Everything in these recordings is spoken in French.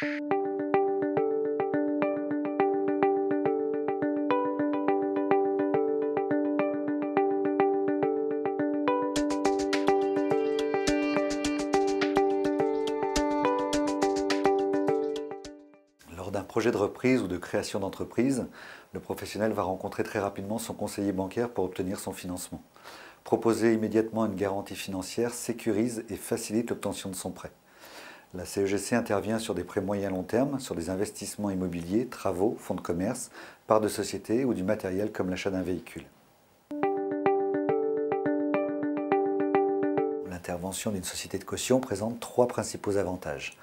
Lors d'un projet de reprise ou de création d'entreprise, le professionnel va rencontrer très rapidement son conseiller bancaire pour obtenir son financement. Proposer immédiatement une garantie financière sécurise et facilite l'obtention de son prêt. La CEGC intervient sur des prêts moyen long terme, sur des investissements immobiliers, travaux, fonds de commerce, parts de société ou du matériel comme l'achat d'un véhicule. L'intervention d'une société de caution présente trois principaux avantages.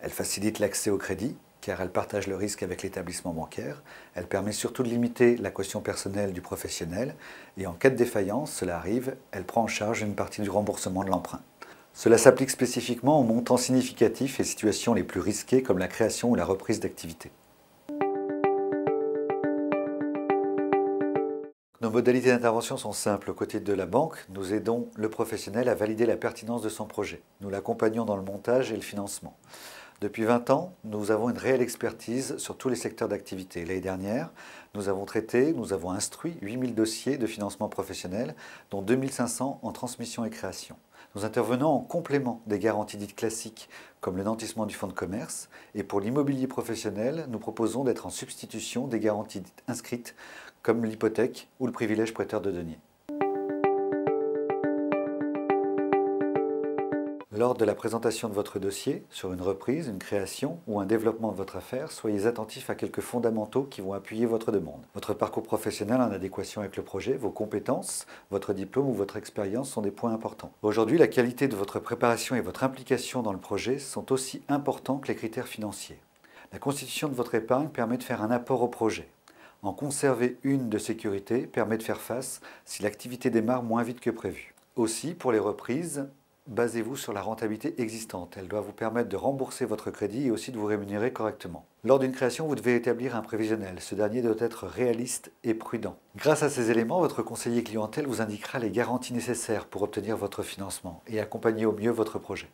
Elle facilite l'accès au crédit, car elle partage le risque avec l'établissement bancaire. Elle permet surtout de limiter la caution personnelle du professionnel et en cas de défaillance, cela arrive, elle prend en charge une partie du remboursement de l'emprunt. Cela s'applique spécifiquement aux montants significatifs et situations les plus risquées comme la création ou la reprise d'activité. Nos modalités d'intervention sont simples. Aux côtés de la banque, nous aidons le professionnel à valider la pertinence de son projet. Nous l'accompagnons dans le montage et le financement. Depuis 20 ans, nous avons une réelle expertise sur tous les secteurs d'activité. L'année dernière, nous avons instruit 8000 dossiers de financement professionnel, dont 2500 en transmission et création. Nous intervenons en complément des garanties dites classiques, comme le nantissement du fonds de commerce, et pour l'immobilier professionnel, nous proposons d'être en substitution des garanties dites inscrites, comme l'hypothèque ou le privilège prêteur de deniers. Lors de la présentation de votre dossier, sur une reprise, une création ou un développement de votre affaire, soyez attentifs à quelques fondamentaux qui vont appuyer votre demande. Votre parcours professionnel en adéquation avec le projet, vos compétences, votre diplôme ou votre expérience sont des points importants. Aujourd'hui, la qualité de votre préparation et votre implication dans le projet sont aussi importants que les critères financiers. La constitution de votre épargne permet de faire un apport au projet. En conserver une de sécurité permet de faire face si l'activité démarre moins vite que prévu. Aussi, pour les reprises, basez-vous sur la rentabilité existante. Elle doit vous permettre de rembourser votre crédit et aussi de vous rémunérer correctement. Lors d'une création, vous devez établir un prévisionnel. Ce dernier doit être réaliste et prudent. Grâce à ces éléments, votre conseiller clientèle vous indiquera les garanties nécessaires pour obtenir votre financement et accompagner au mieux votre projet.